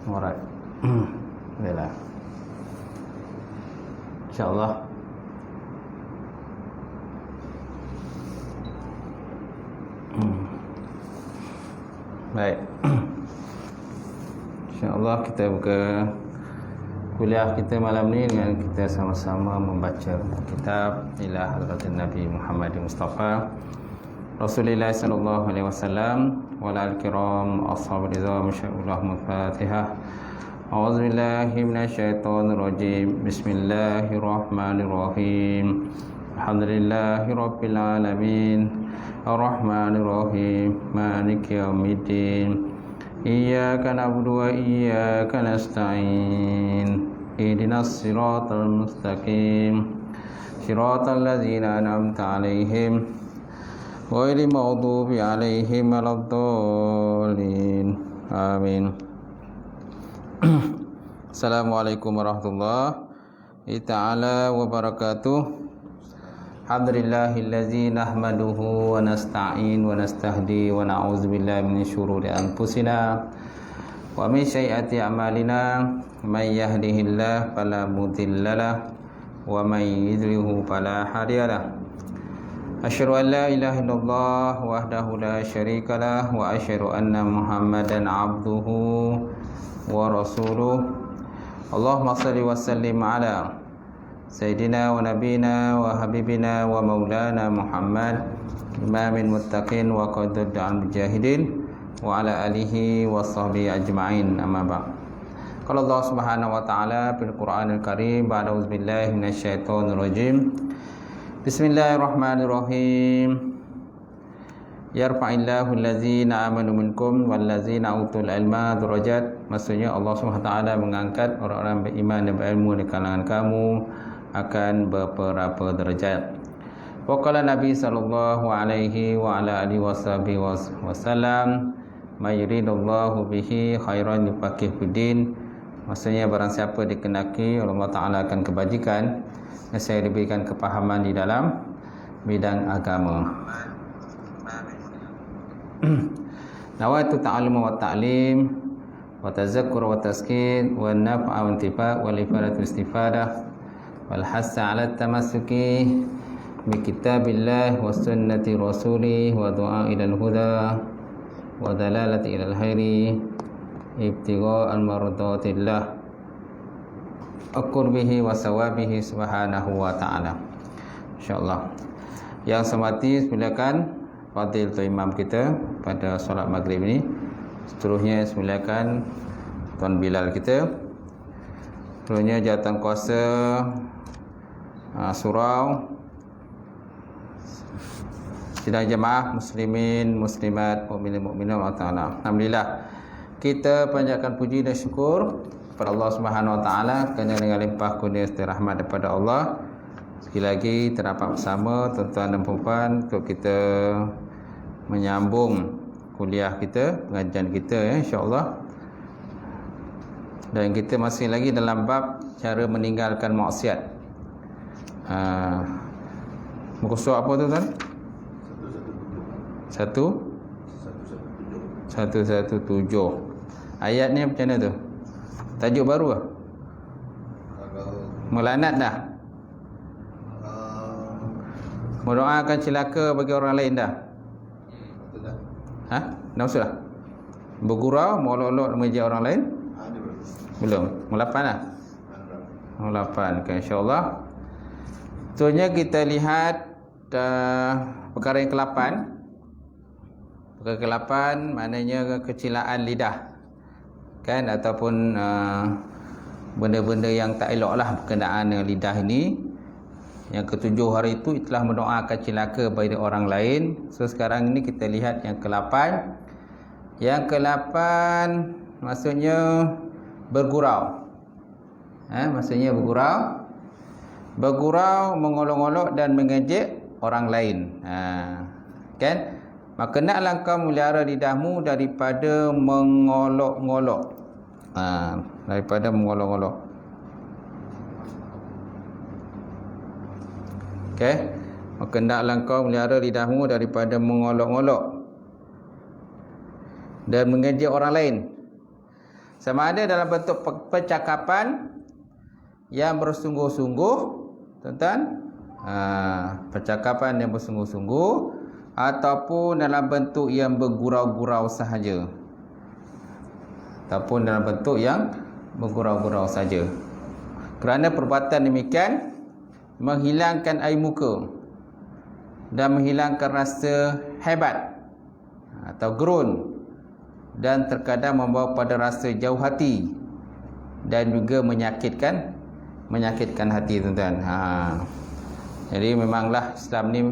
Alright. Baiklah. InsyaAllah. Baik. InsyaAllah kita buka kuliah kita malam ni dengan kita sama-sama membaca kitab ila hadratin Nabi Muhammad Mustafa Rasulullah sallallahu alaihi wasallam wal kiram ashabul rizam insyaallah Fatihah. A'udzubillahi minasyaitonir rajim. Bismillahirrahmanirrahim. Alhamdulillahirabbil alamin. Arrahmanir rahim. Maliki yaumiddin. Iyyaka na'budu wa iyyaka nasta'in. Ihdinas siratal mustaqim. Siratal ladzina an'amta 'alaihim ghairil maghdubi 'alaihim waladdallin. Amin. Assalamualaikum warahmatullahi ta'ala wabarakatuh. Alhamdulillahillazi nahmaduhu wa nasta'in wa nastahdi wa na'udzubillahi min syururi anfusina wa min sayyiati a'malina. May yahdihillahu fala mudhillalah wa may yudlilhu fala hadiyalah. Asyhadu an la ilaha illallah wahdahu la syarikalah wa asyhadu anna Muhammadan 'abduhu wa rasuluh. Allahumma shalli wa sallim ala Sayyidina wa nabina wa habibina wa maulana Muhammad imamil muttaqin wa qadud da'al mujahidin wa ala alihi wa sahbihi ajma'in. Amma ba'd. Qala Allah Subhanahu wa ta'ala fil Qur'anil Karim ba'da auzubillahi minasyaitonir rajim. Bismillahirrahmanirrahim. Yarfa'illahu allazina amanu minkum wallazina utul ilma darajat. Maksudnya Allah Subhanahu wa ta'ala mengangkat orang-orang beriman dan berilmu di kalangan kamu akan beberapa derajat. Waqala Nabi sallallahu alaihi wa ala alihi wasallam, may yuridullahu bihi khairan yufaqihu fiddin. Maksudnya barang siapa dikehendaki Allah Taala akan kebajikan, saya diberikan kepahaman di dalam bidang agama. Nawaitu ta'allum wa ta'lim wa tazakkur wa tazkir wa naf'a wa intifa' wa ifadatu istifadah wal hassa 'ala tamassuki bi kitabillah wa sunnati rasulih wa du'a ilal huda wa dalalati ilal khairi ibtigha'an mardatillah aqurbihi wa sawabihi subhanahu wa ta'ala. InsyaAllah. Yang semati silakan Fadilatul Imam kita pada solat maghrib ini. Seterusnya silakan Tuan Bilal kita. Seterusnya jawatan kuasa surau, sidang jemaah muslimin muslimat mukminin mukminat wa ta'ala. Alhamdulillah, kita panjatkan puji dan syukur kepada Allah Subhanahu wa taala kerana dengan limpah kurnia serta rahmat daripada Allah sekali lagi terdapat bersama tuan-tuan dan puan untuk kita menyambung kuliah kita, pengajian kita insya-Allah. Dan kita masih lagi dalam bab cara meninggalkan maksiat. Muka surat apa tu tuan? 117. Ayat ni macam mana tu? Tajuk baru ah? Melanat dah. Mendoakan celaka bagi orang lain dah. Ha? Dah maksud dah? Bergurau, molok-olok mengejar orang lain? Belum. Mulapan lah? Mulapan. Okay, insyaAllah. Seterusnya kita lihat perkara yang ke-8. Perkara ke-8 maknanya kecilaan lidah. Kan? Ataupun benda-benda yang tak elok lah berkenaan dengan lidah ini. Yang ke-7 hari itu telah mendoakan celaka bagi orang lain. So sekarang ini kita lihat yang ke-8. Yang ke-8 maksudnya bergurau. Maksudnya bergurau. Bergurau, mengolok-olok dan mengejek orang lain. Kan? Maka naklah kau melihara lidahmu daripada mengolok-olok. Daripada mengolok-olok. Okey. Maka naklah kau melihara lidahmu daripada mengolok-olok dan mengejek orang lain. Sama ada dalam bentuk percakapan yang bersungguh-sungguh, tuan-tuan, percakapan yang bersungguh-sungguh, ataupun dalam bentuk yang bergurau-gurau sahaja. Ataupun dalam bentuk yang bergurau-gurau saja. Kerana perbuatan demikian menghilangkan air muka dan menghilangkan rasa hebat atau gerun, dan terkadang membawa pada rasa jauh hati dan juga menyakitkan hati, tuan-tuan. Jadi memanglah Islam ni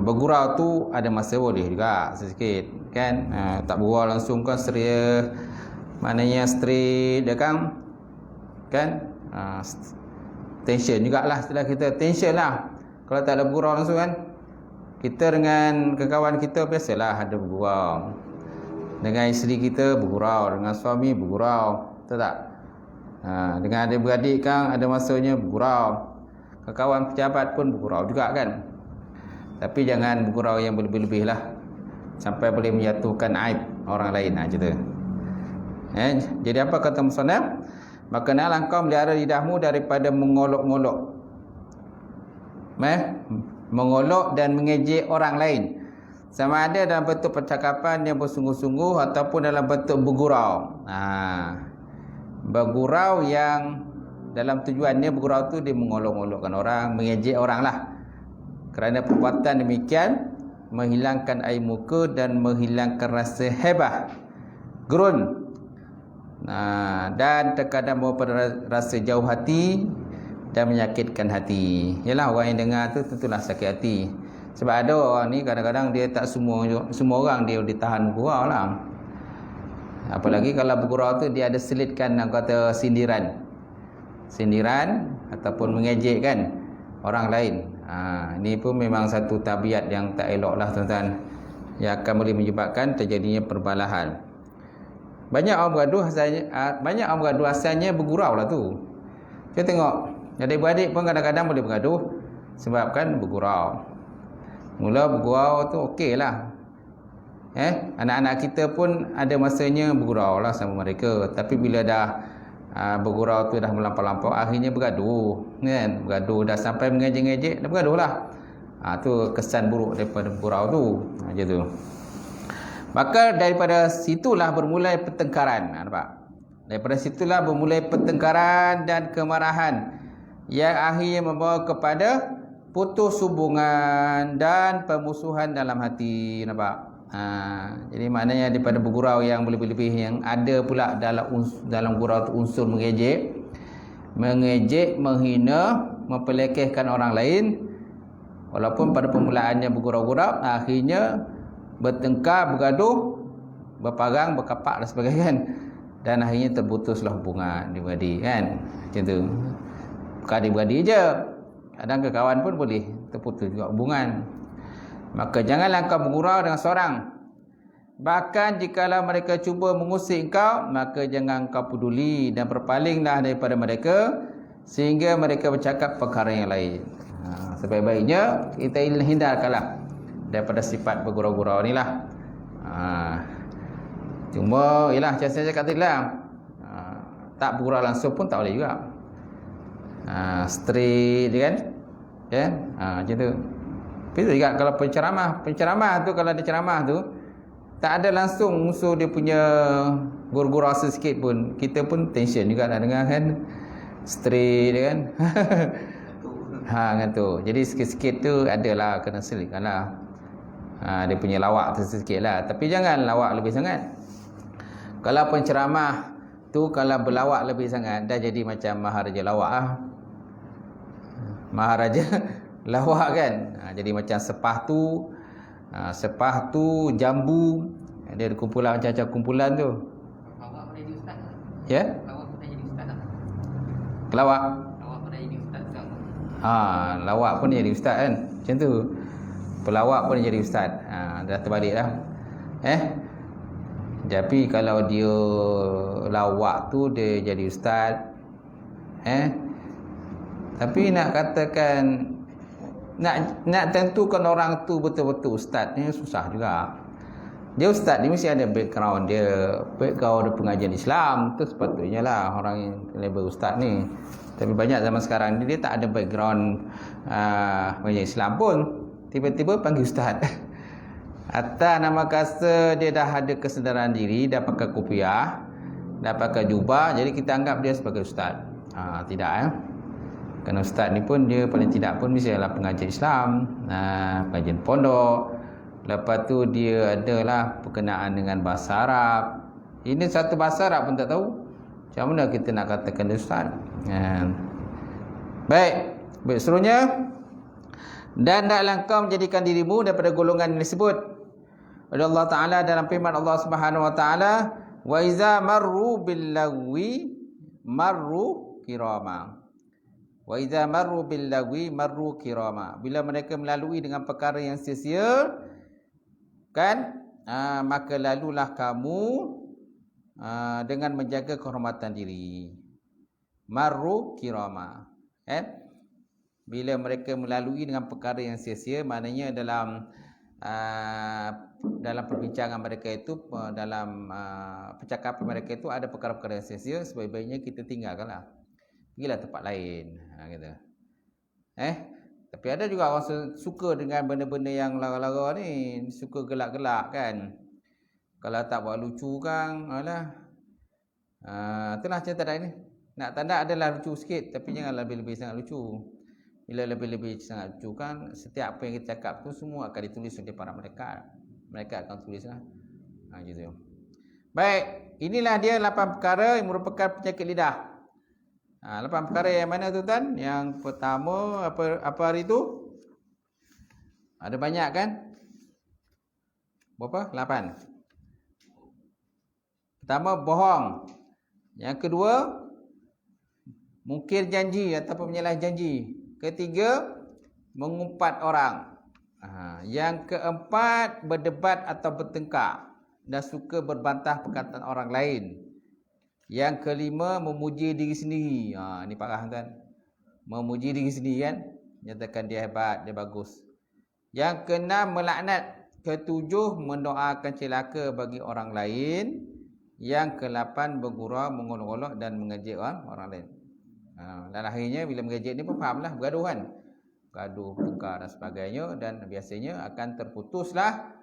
bergurau tu ada masa boleh juga sikit kan. Tak bergurau langsung kan seria, maknanya straight dia kan. Tension jugalah istilah kita, tension lah. Kalau tak ada bergurau langsung kan, kita dengan kawan kita biasalah ada bergurau. Dengan isteri kita bergurau, dengan suami bergurau, betul tak? Dengan adik-beradik kan ada masanya bergurau. Kawan pejabat pun bergurau juga kan. Tapi jangan bergurau yang berlebih-lebih lah, sampai boleh menjatuhkan aib orang lain macam tu. Jadi apa kata musannaf? Maka naklah engkau melihara lidahmu daripada mengolok-ngolok, mengolok dan mengejek orang lain, sama ada dalam bentuk percakapan yang bersungguh-sungguh ataupun dalam bentuk bergurau. Bergurau yang dalam tujuannya bergurau tu dia mengolok-olokkan orang, mengejek orang lah. Kerana perbuatan demikian menghilangkan air muka dan menghilangkan rasa hebah, gerun, dan terkadang membawa pada rasa jauh hati dan menyakitkan hati. Yalah, orang yang dengar tu tentulah sakit hati. Sebab ada orang ni kadang-kadang dia tak semua orang dia ditahan bergurau lah. Apalagi kalau bergurau tu dia ada selitkan kata sindiran ataupun mengejekkan orang lain. Ini pun memang satu tabiat yang tak elok lah, tuan-tuan, yang akan boleh menyebabkan terjadinya perbalahan. Banyak orang bergaduh asalnya bergurau lah tu. Kita tengok adik-beradik pun kadang-kadang boleh bergaduh sebabkan bergurau. Mula bergurau tu okey lah. Anak-anak kita pun ada masanya bergurau lah sama mereka. Tapi bila dah bergurau tu dah melampau-lampau, akhirnya bergaduh kan? Bergaduh dah sampai mengejek-ngejek, dah bergaduh lah. Tu kesan buruk daripada bergurau tu. Macam tu. Maka daripada situlah bermulai pertengkaran. Nampak? Daripada situlah bermulai pertengkaran dan kemarahan yang akhirnya membawa kepada putus hubungan dan permusuhan dalam hati. Nampak? Jadi maknanya daripada bergurau yang lebih-lebih, yang ada pula dalam gurau tu unsur mengejek, menghina, mempelekehkan orang lain. Walaupun pada permulaannya bergurau-gurau, akhirnya bertengkar, bergaduh, berparang, berkapak dan sebagainya kan? Dan akhirnya terputuslah hubungan adik-beradik kan. Macam tu. Bukan adik-beradik je, kadang kawan pun boleh terputus juga hubungan. Maka janganlah engkau bergurau dengan seorang. Bahkan jikalau mereka cuba mengusik engkau, maka jangan engkau peduli dan berpalinglah daripada mereka sehingga mereka bercakap perkara yang lain. Sebaik-baiknya kita hindarkanlah daripada sifat bergurau-gurau ni lah. Cuma ialah macam saya cakap tadi lah, tak bergurau langsung pun tak boleh juga. Straight kan? Macam tu. Tapi juga kalau penceramah tu, kalau ada ceramah tu tak ada langsung unsur dia punya gurau-gurau sikit pun, kita pun tension juga nak dengar kan. Straight kan? Kan tu. Jadi sikit-sikit tu adalah kena selitkan lah. Dia punya lawak tu sikit lah. Tapi jangan lawak lebih sangat. Kalau penceramah tu kalau berlawak lebih sangat, dah jadi macam maharaja lawak lah. Maharaja lawak kan. Jadi macam sepah tu jambu. Dia ada kumpulan macam-macam kumpulan tu. Lawak pernah jadi ustaz tak? Ya? Lawak pernah jadi ustaz tak? Kelawak? Lawak pernah jadi ustaz tak? Lawak pun jadi ustaz kan. Macam tu. Pelawak pun jadi ustaz. Dah terbalik dah. Tapi kalau dia lawak tu dia jadi ustaz. Tapi nak katakan nak tentukan orang tu betul-betul ustaz ni susah juga. Dia ustaz ni mesti ada background dia pengajian Islam. Tu sepatutnya lah orang yang label ustaz ni. Tapi banyak zaman sekarang ni dia tak ada background pengajian Islam pun. Tiba-tiba panggil ustaz. Atas nama kata dia dah ada kesedaran diri, dah pakai kopiah, dah pakai jubah, jadi kita anggap dia sebagai ustaz. Tidak ya. Kerana ustaz ni pun dia paling tidak pun mesti adalah pengajian Islam, pengajian pondok. Lepas tu dia adalah berkenaan dengan bahasa Arab. Ini satu bahasa Arab pun tak tahu. Macam mana kita nak katakan dia ustaz? Baik seterusnya. Dan taklah kau menjadikan dirimu daripada golongan yang disebut oleh Allah Ta'ala dalam firman Allah Subhanahu Wa Ta'ala, wa iza marru bil lagwi marru kirama. Wa iza marru bil lagwi marru kirama. Bila mereka melalui dengan perkara yang sia-sia, kan, maka lalulah kamu dengan menjaga kehormatan diri. Marru kirama. Bila mereka melalui dengan perkara yang sia-sia, maknanya dalam perbincangan mereka itu, dalam percakapan mereka itu ada perkara-perkara yang sia-sia, sebaik-baiknya kita tinggalkanlah. Pergilah tempat lain, gitu. Tapi ada juga orang suka dengan benda-benda yang lara-lara ni, suka gelak-gelak kan. Kalau tak buat lucu kan, itulah cerita tadi ni. Nak tanda adalah lucu sikit, tapi jangan lebih-lebih sangat lucu. Bila lebih-lebih sangat lucu kan, setiap apa yang kita cakap tu semua akan ditulis oleh para malaikat. Mereka akan tulislah. Gitu. Baik, inilah dia 8 perkara yang merupakan penyakit lidah. 8 perkara yang mana tu Tan? Yang pertama apa hari tu? Ada banyak kan? Berapa? 8. Pertama, bohong. Yang kedua, mungkir janji ataupun menyalahi janji. Ketiga, mengumpat orang. Yang keempat, berdebat atau bertengkar dan suka berbantah perkataan orang lain. Yang kelima, memuji diri sendiri. Ini parah kan? Memuji diri sendiri kan? Nyatakan dia hebat, dia bagus. Yang keenam, melaknat. Ketujuh, mendoakan celaka bagi orang lain. Yang ke-8, bergurau, mengolok-olok dan mengejek orang lain. Dan akhirnya bila mengejek ni pun fahamlah, bergaduh kan? Gaduh, tengkar dan sebagainya, dan biasanya akan terputuslah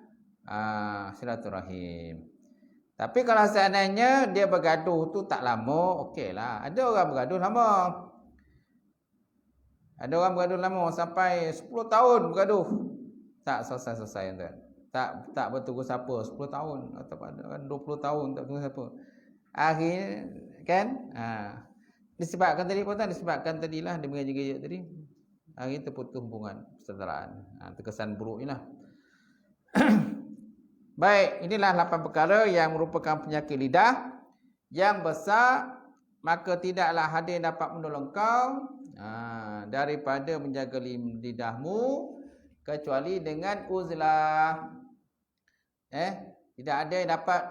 silaturahim. Tapi kalau seandainya dia bergaduh tu tak lama, okeylah. Ada orang bergaduh lama. Ada orang bergaduh lama sampai 10 tahun bergaduh. Tak selesai-selesai tuan. Tak bertunggu siapa 10 tahun atau 20 tahun tak bertunggu siapa. Akhirnya kan? Disebabkan tadi apa tuan? Disebabkan tadilah dia mengejek-ejek tadi. Akhirnya terputus hubungan persaudaraan. Terkesan buruknya lah. Baik, inilah 8 perkara yang merupakan penyakit lidah yang besar, maka tidaklah ada yang dapat menolong kau daripada menjaga lidahmu kecuali dengan uzlah. Tidak ada yang dapat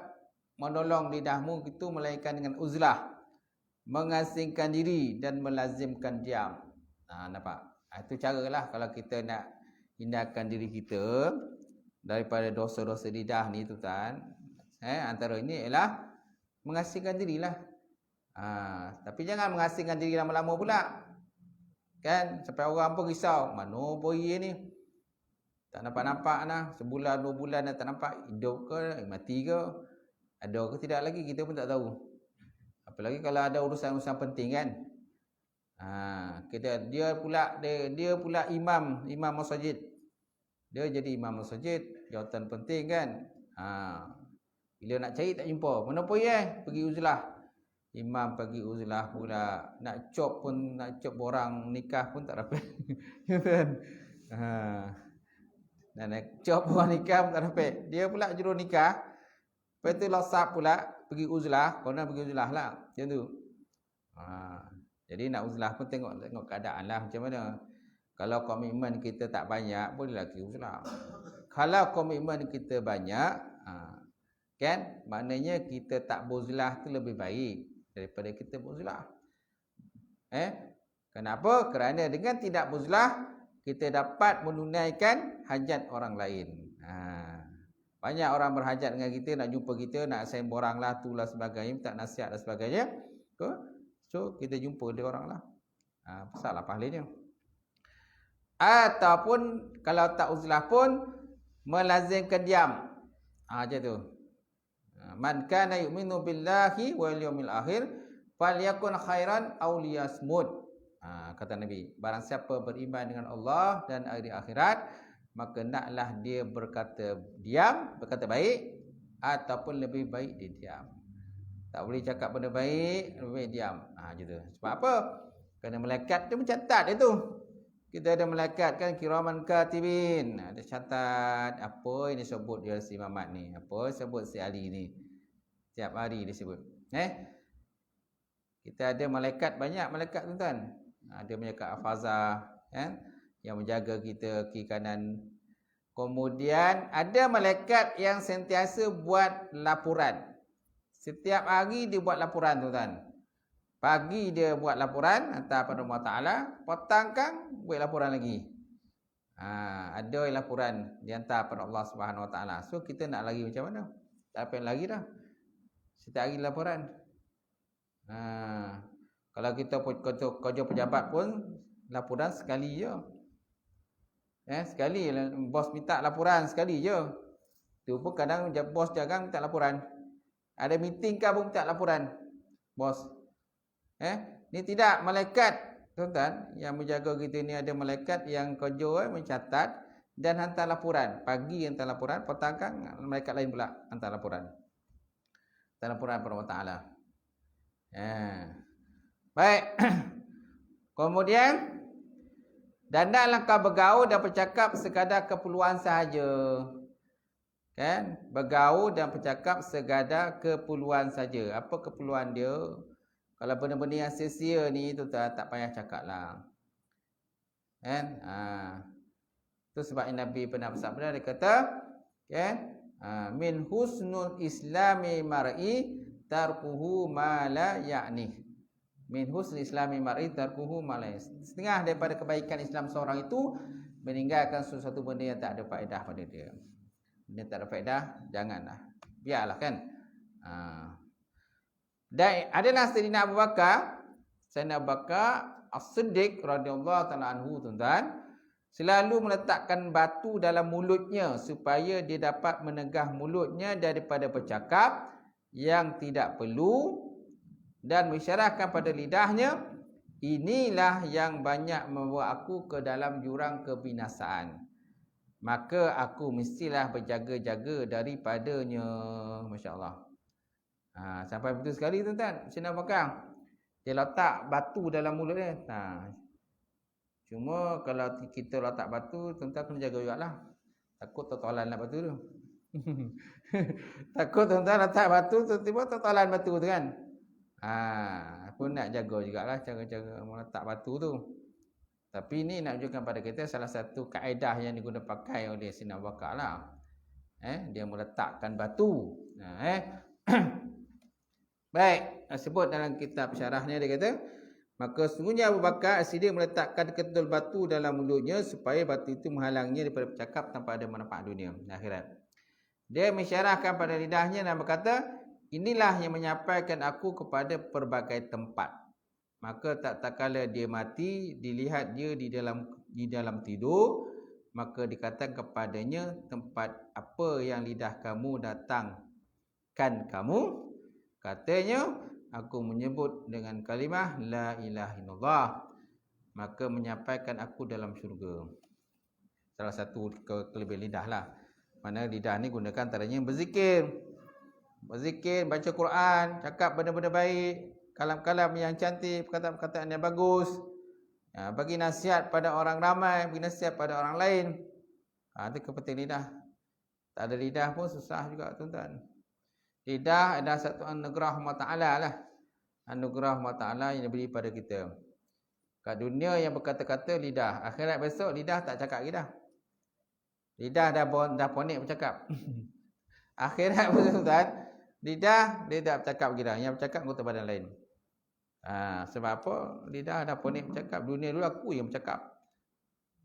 menolong lidahmu itu melainkan dengan uzlah, mengasingkan diri dan melazimkan diam. Nampak? Itu caralah kalau kita nak hindarkan diri kita daripada dosa-dosa lidah ni tu kan. Antara ini ialah mengasingkan dirilah. Tapi jangan mengasingkan diri lama-lama pula. Kan? Sampai orang pun risau. Mana boy ni? Tak nampak-nampak lah. Sebulan, 2 bulan dah tak nampak. Hidup ke? Mati ke? Ada ke tidak lagi? Kita pun tak tahu. Apalagi kalau ada urusan-urusan penting kan. Dia pula imam masjid. Dia jadi imam masjid, jawatan penting kan. Bila nak cari tak jumpa. Mana pergi pergi uzlah. Imam pergi uzlah pula. Nak cop orang nikah pun tak dapat. Kan? Dan nak cop orang nikah pun tak dapat. Dia pula juru nikah. Lepas tu losap pula pergi uzlah. Kau nak pergi uzlah lah. Macam tu. Jadi nak uzlah pun tengok keadaan lah macam mana. Kalau komitmen kita tak banyak, bolehlah pergi uzlah. Kalau komitmen kita banyak, kan, maknanya kita tak beruzlah tu lebih baik daripada kita beruzlah. Kenapa? Kerana dengan tidak beruzlah, kita dapat menunaikan hajat orang lain. Banyak orang berhajat dengan kita, nak jumpa kita, nak semborang lah, tu lah sebagainya, tak nasihat dan sebagainya. So, kita jumpa dia orang lah. Besar lah pahalanya. Ataupun, kalau tak uzlah pun, melazimkan diam. Macam tu. Man kana yu'minu billahi wal yawmil akhir, falyakun khairan aw liyasmut. Kata Nabi, barang siapa beriman dengan Allah dan hari akhirat, maka naklah dia berkata diam, berkata baik, ataupun lebih baik dia diam. Tak boleh cakap benda baik, lebih baik diam. Macam tu. Sebab apa? Kerana malaikat dia mencatat itu. Kita ada malaikat kan, kiraman katibin. Ada catat apa yang disebut dia si Mamat ni, apa sebut si Ali ni. Setiap hari disebut. Kita ada malaikat, banyak malaikat tuan-tuan. Ada malaikat hafazah, yang menjaga kita kiri kanan. Kemudian ada malaikat yang sentiasa buat laporan. Setiap hari dia buat laporan tuan-tuan. Pagi dia buat laporan, hantar pada Allah Ta'ala. Petang kan buat laporan lagi. Ada laporan dihantar pada Allah Subhanahu Wa Ta'ala. So kita nak lari macam mana? Tak apa yang lari dah. Setiap hari laporan. Kalau kita kerja pejabat pun laporan sekali je. Sekali bos minta laporan sekali je. Tu pun kadang bos jarang minta laporan. Ada meeting ke pun minta laporan bos. Ni tidak malaikat tuan-tuan yang menjaga kita ni, ada malaikat yang kerja mencatat dan hantar laporan. Pagi hantar laporan, petang kan malaikat lain pula hantar laporan. Hantar laporan kepada Allah Ta'ala. Baik. Kemudian, dan taklah kau bergaul dan bercakap sekadar keperluan sahaja. Kan? Bergaul dan bercakap sekadar keperluan saja. Apa keperluan dia? Kalau benda-benda yang sia-sia ni tu tak payah cakap lah. Kan? Tu sebab Nabi pernah bersabda, dia kata, kan? Min husnul islami mar'i tarkuhu ma la ya'ni. Min husnul islami mar'i tarkuhu ma la ya'ni. Setengah daripada kebaikan Islam seorang itu meninggalkan sesuatu benda yang tak ada faedah pada dia. Benda tak ada faedah, janganlah. Biarlah kan. Dan adalah Sayyidina Abu Bakar, As-Siddiq radhiyallahu ta'ala anhu tuan-tuan, selalu meletakkan batu dalam mulutnya supaya dia dapat menegah mulutnya daripada bercakap yang tidak perlu, dan mensyarahkan pada lidahnya, inilah yang banyak membawa aku ke dalam jurang kebinasaan. Maka aku mestilah berjaga-jaga daripadanya. Masya Allah. Sampai betul sekali tuan-tuan. Sayyidina Abu Bakar, dia letak batu dalam mulut dia. Cuma kalau kita letak batu, tuan-tuan kena jaga jugalah. Takut tertolan lah batu tu. Takut tuan-tuan letak batu, tiba-tiba tertolan batu tu kan. Pun nak jaga jugalah cara-cara meletak batu tu. Tapi ni nak tunjukkan pada kita salah satu kaedah yang digunakan pakai oleh Sayyidina Abu Bakar lah. Dia meletakkan batu. Baik, sebut dalam kitab syarahnya dia kata, maka sungguhnya Abu Bakar As-Siddiq meletakkan ketul batu dalam mulutnya supaya batu itu menghalangnya daripada bercakap tanpa ada manfaat dunia dan akhirat. Dia mensyarahkan pada lidahnya dan berkata, inilah yang menyampaikan aku kepada pelbagai tempat. Maka tak kala dia mati, dilihat dia di dalam tidur, maka dikatakan kepadanya, tempat apa yang lidah kamu datangkan kamu? Katanya, aku menyebut dengan kalimah la ilaha illallah, maka menyampaikan aku dalam syurga. Salah satu kelebihan lidah lah. Mana lidah ni gunakan antaranya berzikir, baca Quran, cakap benda-benda baik, kalam-kalam yang cantik, perkataan-perkataan yang bagus, bagi nasihat pada orang ramai, bagi nasihat pada orang lain. Itu kepentingan lidah. Tak ada lidah pun susah juga tuan-tuan. Lidah adalah satu anugerah Allah Ta'ala lah. Anugerah Allah Ta'ala yang diberi pada kita. Kat dunia yang berkata-kata lidah. Akhirat besok lidah tak cakap lagi dah. Lidah dah ponik bercakap. Akhirat besok tuan, lidah dia tak bercakap lagi dah. Yang bercakap anggota badan lain. Sebab apa? Lidah dah ponik bercakap. Dunia dulu aku yang bercakap.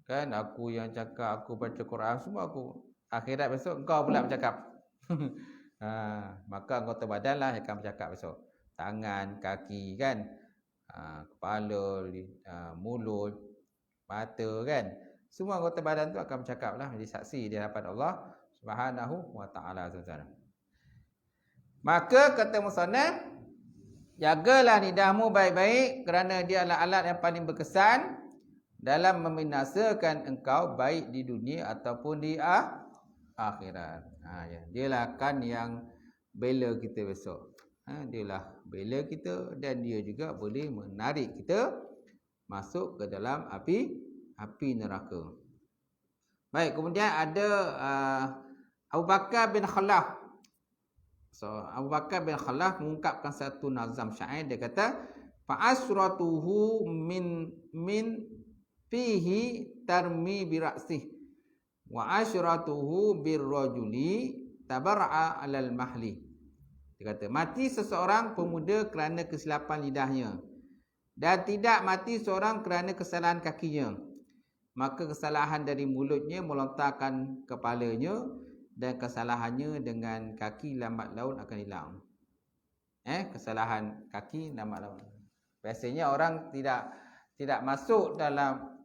Kan? Aku yang cakap, aku baca Quran, semua aku. Akhirat besok engkau pula bercakap. Maka anggota badan lah yang akan bercakap besok. Tangan, kaki kan, kepala, mulut, mata kan. Semua anggota badan tu akan bercakap lah, menjadi saksi di hadapan Allah Subhanahu wa ta'ala. Maka kata musannaf, jagalah lidahmu baik-baik kerana dia adalah alat yang paling berkesan dalam membinasakan engkau baik di dunia ataupun di akhirat. Ya. Dialah kan yang bela kita besok. Dialah bela kita dan dia juga boleh menarik kita masuk ke dalam api neraka. Baik, kemudian ada Abu Bakar bin Khalaf. So Abu Bakar bin Khalaf mengungkapkan satu nazam syair. Dia kata fa'asratuhu min fihi tarmi biraksih wa asyratuhu birrajuli tabar'a alal mahli. Dia kata mati seseorang pemuda kerana kesilapan lidahnya dan tidak mati seorang kerana kesalahan kakinya, maka kesalahan dari mulutnya melontarkan kepalanya dan kesalahannya dengan kaki lambat laun akan hilang. Kesalahan kaki lambat laun. Biasanya orang tidak masuk dalam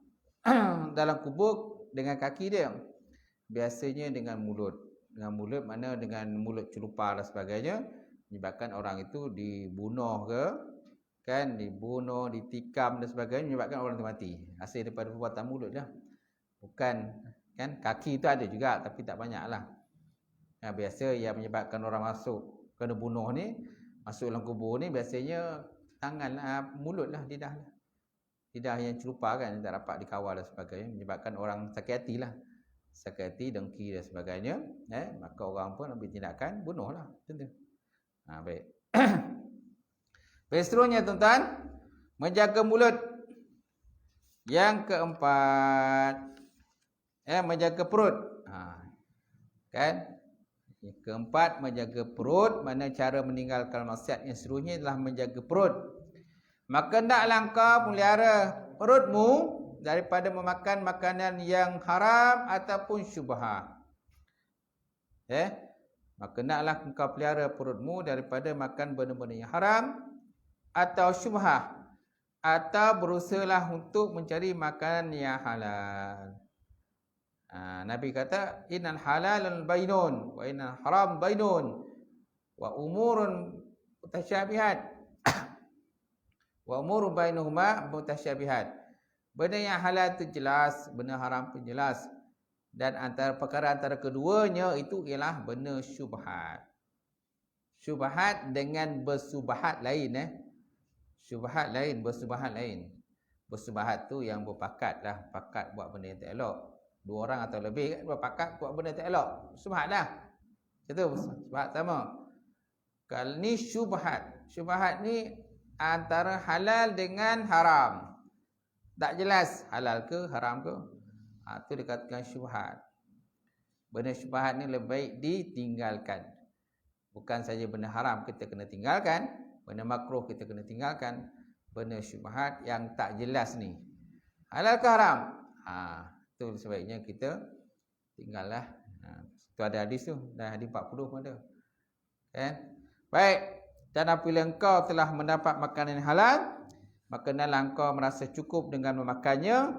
dalam kubur dengan kaki dia. Biasanya dengan mulut. Dengan mulut mana dengan mulut celupar dan sebagainya, menyebabkan orang itu dibunuh ke, kan, dibunuh, ditikam dan sebagainya, menyebabkan orang itu mati. Hasil daripada perbuatan mulut lah. Bukan, kan, kaki itu ada juga tapi tak banyaklah. Biasa yang menyebabkan orang masuk kena bunuh ni, masuk dalam kubur ni biasanya tangan, mulut lah, lidah lah. Lidah yang celupar kan, tak dapat dikawal dan sebagainya, menyebabkan orang sakit hati lah. Sakit hati, dengki dan sebagainya. Maka orang pun ambil tindakan, bunuh lah. Tentu. Baik. Seterusnya tuan-tuan, menjaga mulut. Yang keempat, menjaga perut. Kan? Yang keempat, menjaga perut. Mana cara meninggalkan maksiat yang seterusnya adalah menjaga perut. Maka hendaklah engkau pelihara perutmu daripada memakan makanan yang haram ataupun syubhat. Maka hendaklah engkau pelihara perutmu daripada makan benda-benda yang haram atau syubhat, atau berusahalah untuk mencari makanan yang halal. Nabi kata innal halal bainun wa innal haram bainun wa umurun mutasyabihat wa umurun bainahuma mutasyabihat. Benda yang halal itu jelas, benda haram pun jelas. Dan antara perkara antara keduanya itu ialah benda syubhat. Syubhat dengan bersubhat lain. Syubhat lain, bersubhat lain. Bersubhat tu yang berpakat lah, pakat buat benda yang tak elok. Dua orang atau lebih berpakat buat benda yang tak elok. Syubhat lah. Itu syubhat sama. Kalau ni syubhat. Syubhat ni antara halal dengan haram. Tak jelas halal ke haram ke. Itu dikatakan syubhat. Benda syubhat ni lebih baik ditinggalkan. Bukan saja benda haram kita kena tinggalkan, benda makruh kita kena tinggalkan. Benda syubhat yang tak jelas ni, halal ke haram, itu sebaiknya kita tinggallah. Itu ada hadis tu, dan hadis 40 pun ada. Baik. Dan apabila engkau telah mendapat makanan yang halal, maka naklah engkau merasa cukup dengan memakannya,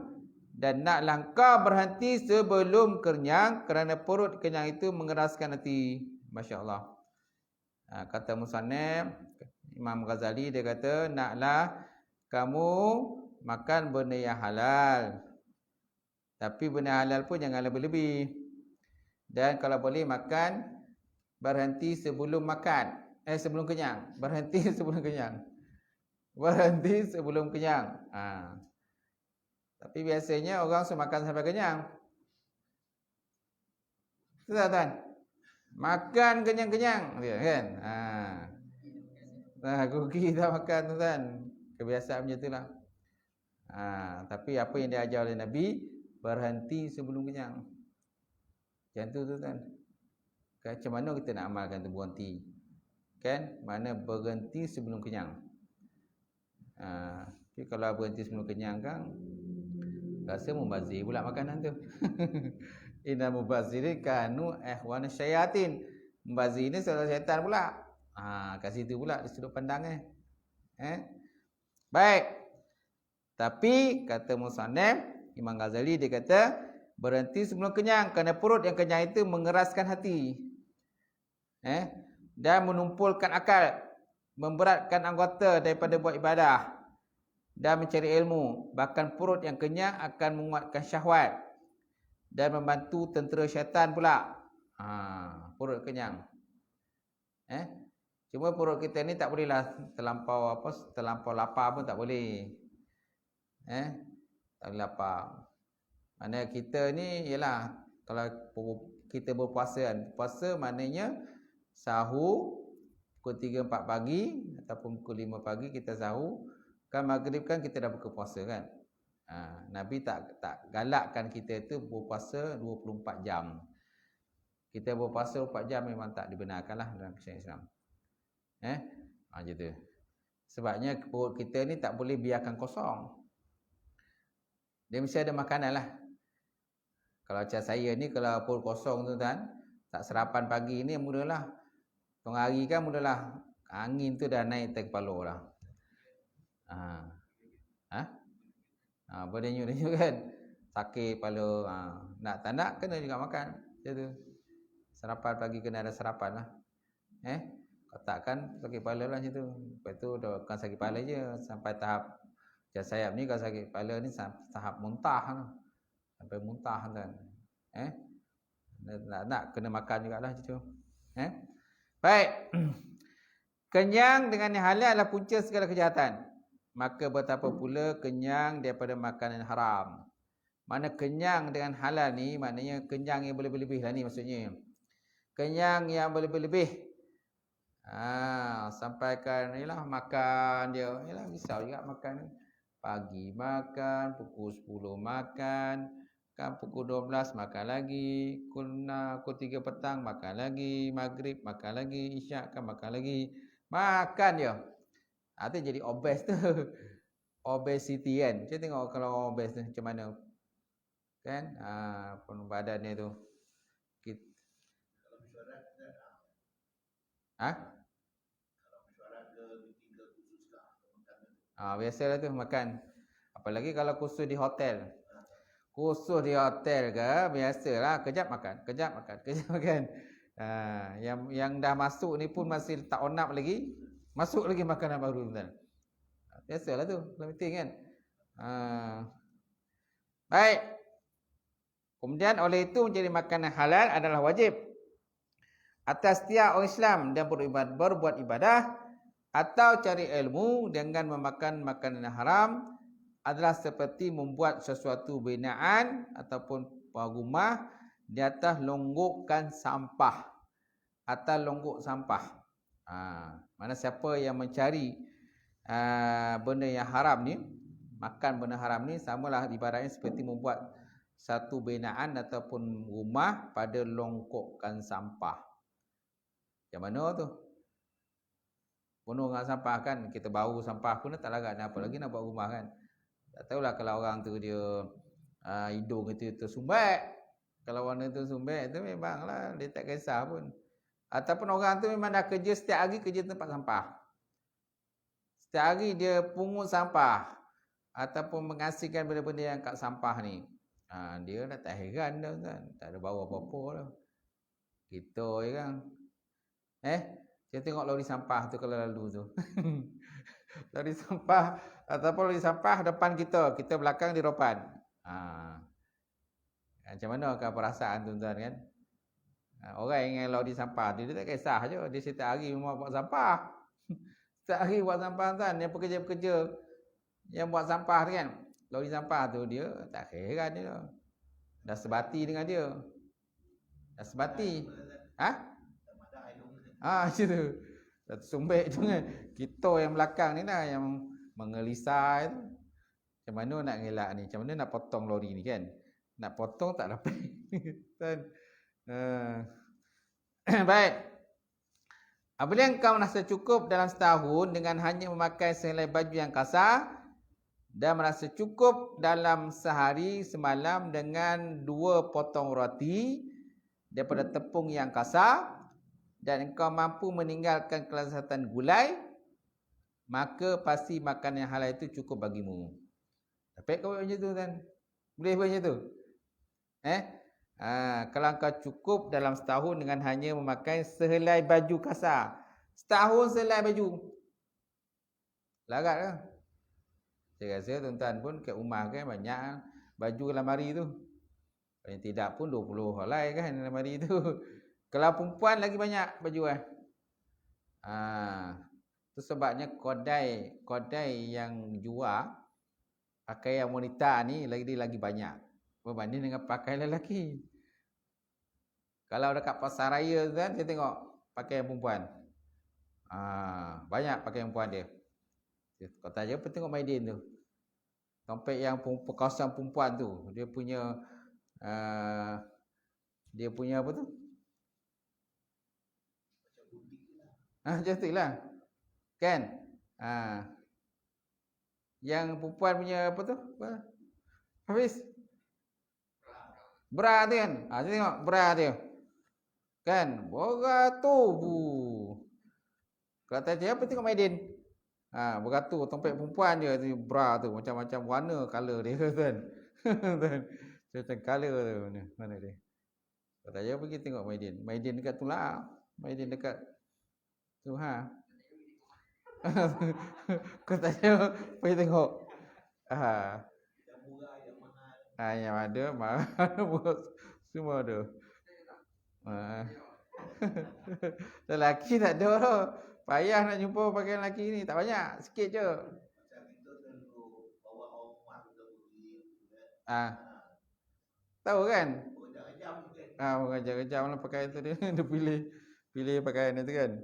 dan naklah engkau berhenti sebelum kenyang, kerana perut kenyang itu mengeraskan hati. Masya Allah. Kata musannaf Imam Ghazali, dia kata naklah kamu makan benda yang halal, tapi benda halal pun jangan lebih-lebih. Dan kalau boleh makan berhenti sebelum makan, sebelum kenyang. Berhenti sebelum kenyang. Berhenti sebelum kenyang. Tapi biasanya orang suka makan sampai kenyang. Tuan-tuan, makan kenyang-kenyang dia kan. Rugi dah makan tuan-tuan. Kebiasaan macam itulah. Tapi apa yang diajar oleh Nabi, berhenti sebelum kenyang. Macam tu tuan-tuan. Macam mana kita nak amalkan tu berhenti? Kan? Mana berhenti sebelum kenyang. Tapi kalau berhenti sebelum kenyang kan, rasa mubazir pula makanan tu. Innal mubazirin kanu ikhwana syayatin. Membazir ni saudara syaitan pula. Kat situ pula di sudut pandang Baik. Tapi kata Musannaf Imam Ghazali, dia kata berhenti sebelum kenyang, kerana perut yang kenyang itu mengeraskan hati. Dan menumpulkan akal, memberatkan anggota daripada buat ibadah dan mencari ilmu. Bahkan perut yang kenyang akan menguatkan syahwat dan membantu tentera syaitan pula. Perut kenyang. Cuma perut kita ni tak bolehlah terlampau lapar pun tak boleh. Tak boleh lapar. Mana kita ni ialah kalau kita berpuasa kan, puasa maknanya sahur pukul 3-4 pagi ataupun pukul 5 pagi kita sahur, kan maghrib kan kita dah buka puasa kan. Nabi tak galakkan kita tu berpuasa 24 jam. Kita berpuasa 24 jam memang tak dibenarkanlah dalam syariat Islam. Macam tu. Sebabnya perut kita ni tak boleh biarkan kosong. Dia mesti ada makanan lah. Kalau macam saya ni, kalau perut kosong tu kan, tak sarapan pagi ni mulalah. Tengah hari kan mulalah angin tu dah naik atas kepala lah. Berdenyut-denyut kan. Sakit kepala. Nak tak nak kena juga makan. Macam tu. Sarapan pagi kena ada sarapan lah. Kalau takkan sakit kepala lah macam tu. Lepas tu dah bukan sakit kepala je. Sampai tahap macam sayap ni, kalau sakit kepala ni tahap muntah lah. Sampai muntah kan. Nak kena makan jugalah macam tu. Baik. Kenyang dengan yang halal adalah punca segala kejahatan. Maka betapa pula kenyang daripada makanan haram. Mana kenyang dengan halal ni, maknanya kenyang yang berlebih-lebih lah ni maksudnya. Kenyang yang berlebih-lebih. Sampaikan ialah makan dia. Ialah risau juga makan ni. Pagi makan, pukul 10 makan, kan pukul 12 makan lagi, pukul 3 petang makan lagi, maghrib makan lagi, isyak kan makan lagi. Makan dia. Itu jadi obes tu. Obesity kan. Kita tengok kalau obes tu macam mana. Kan? Pun badan dia tu. Kalau mesyuarat kalau mesyuarat ke meeting ke khusus ke makan. Biasalah tu makan. Apalagi kalau khusus di hotel. Khusus di hotel ke, biasalah kejap makan, kejap makan, kejap makan. Yang dah masuk ni pun masih tak onap lagi, masuk lagi makanan baru tuan. Biasalah tu dalam meeting kan. Baik. Kemudian oleh itu menjadi makanan halal adalah wajib atas setiap orang Islam dan berbuat ibadah atau cari ilmu dengan memakan makanan haram adalah seperti membuat sesuatu binaan ataupun rumah di atas longgokan sampah. Atas longgok sampah. Mana siapa yang mencari benda yang haram ni, makan benda haram ni, samalah ibaratnya seperti membuat satu binaan ataupun rumah pada longgokan sampah. Macam mana tu? Penuh dengan sampah kan, kita bau sampah pun tak larat, apa lagi nak buat rumah kan. Tak tahulah kalau orang tu dia hidung itu tersumbat. Kalau orang tu tersumbat tu memanglah dia tak kisah pun. Ataupun orang tu memang dah kerja setiap hari kerja tempat sampah. Setiap hari dia pungut sampah ataupun mengasihkan benda-benda yang kat sampah ni. Dia dah tak heran dah kan. Tak ada bau apa-apa dah. Kita je kan. Saya tengok lori sampah tu kalau lalu tu. Lori sampah ataupun lori sampah depan kita, kita belakang di ropan. Macam mana kan perasaan tuan-tuan kan? Orang yang lori sampah tu dia tak kisah je, dia setiap hari memang buat sampah. Setiap hari buat sampah tuan, yang pekerja-pekerja yang buat sampah tu kan, lori sampah tu dia tak heran dia. Dah sebati dengan dia. Dah sebati. Macam tu. Dah tersumbek tu kan. Kita yang belakang ni lah yang mengelisai tu. Macam mana nak ngelak ni? Macam mana nak potong lori ni kan? Nak potong tak dapat. Baik. Apabila engkau merasa cukup dalam setahun dengan hanya memakai sehelai baju yang kasar dan merasa cukup dalam sehari semalam dengan 2 potong roti daripada tepung yang kasar, dan engkau mampu meninggalkan kelazatan gulai, maka pasti makanan yang halal itu cukup bagimu. Dapat kau buat macam tu kan? Boleh buat macam tu? Kalau engkau cukup dalam setahun dengan hanya memakai sehelai baju kasar. Setahun sehelai baju. Larat ke? Saya rasa tuan-tuan pun kat rumah kan banyak baju lemari tu. Paling tidak pun 20 helai kan lemari tu. Kalau perempuan lagi banyak baju tu sebabnya kodai yang jual pakaian wanita ni lagi banyak berbanding dengan pakaian lelaki. Kalau dekat pasar raya kan saya tengok pakaian perempuan. Banyak pakaian perempuan dia. Kau tanya apa tengok Maidin tu. Sampai yang kawasan perempuan tu, dia punya apa tu? Macam tu lah. Kan? Yang perempuan punya apa tu? Hafiz? Bra tu kan? Saya tengok bra tu. Kan? Beratur. Kalau tanya apa tengok Maidin? Beratur tempat perempuan dia tu bra tu macam-macam warna color dia kan. Macam color tu mana dia. Kalau tanya pergi tengok Maidin. Maidin dekat tu lah. Maidin dekat tu Kau tanya pergi tengok. Yang murah, yang mahal. Yang ada mahal semua ada. Lelaki tak ada lah. Payah nak jumpa pakaian lelaki ni. Tak banyak. Sikit je. Macam kita selalu bawa orang rumah kita pergi. Tahu kan? Berjam-jam kan. Berjam-jam lah pakaian tu dia. Dia pilih pakaian tu kan.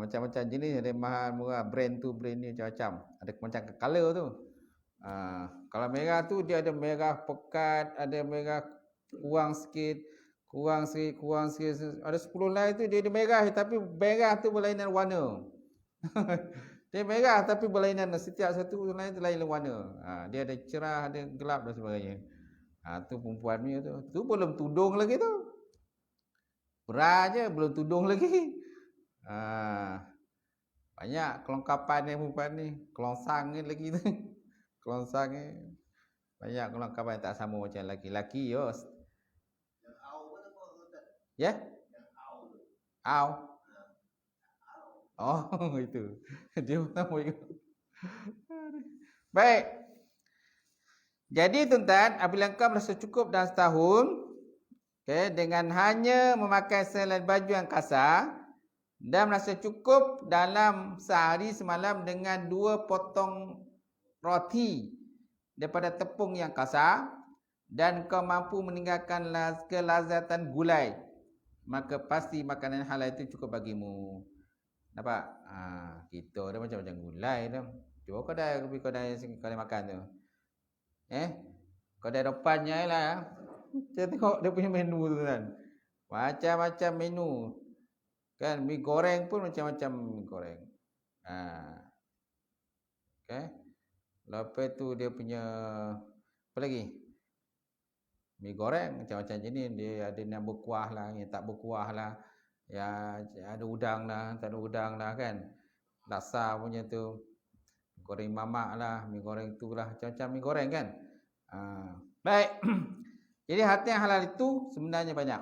Macam-macam jenis. Ada mahal, murah. Brand tu, brand ni macam-macam. Ada macam color tu. Kalau merah tu dia ada merah pekat. Ada merah kurang sikit. Ada 10 lain tu dia ada merah, tapi merah tu berlainan warna. Dia merah tapi berlainan, setiap satu lain tu lain warna. Dia ada cerah, ada gelap dan sebagainya. Tu perempuan punya tu. Tu belum tudung lagi tu. Bra je belum tudung lagi. Banyak kelengkapan yang perempuan ni. Kelongsang ni lagi tu. Kelongsang ni banyak kelengkapan tak sama macam laki-laki yo. Ya? Au. Oh, itu. Dia nama itu. Baik. Jadi tuan-tuan, apabila engkau merasa cukup dalam setahun, dengan hanya memakai sehelai baju yang kasar dan merasa cukup dalam sehari semalam dengan 2 potong roti daripada tepung yang kasar dan kau mampu meninggalkan kelazatan gulai, maka pasti makanan halal itu cukup bagimu. Nampak? Kita dah macam-macam gulai dah. Cuba kedai makan tu. Kedai depannya lah. Saya tengok dia punya menu tu kan. Macam-macam menu. Kan mi goreng pun macam-macam mi goreng. Lepas tu dia punya apa lagi? Mi goreng macam-macam jenis. Dia ada yang berkuah lah, yang tak berkuah lah. Ya ada udang lah, tak ada udang lah kan. Laksa punya tu. Goreng mamak lah, mi goreng tu lah. Macam-macam mi goreng kan. Baik. Jadi harta yang halal itu sebenarnya banyak.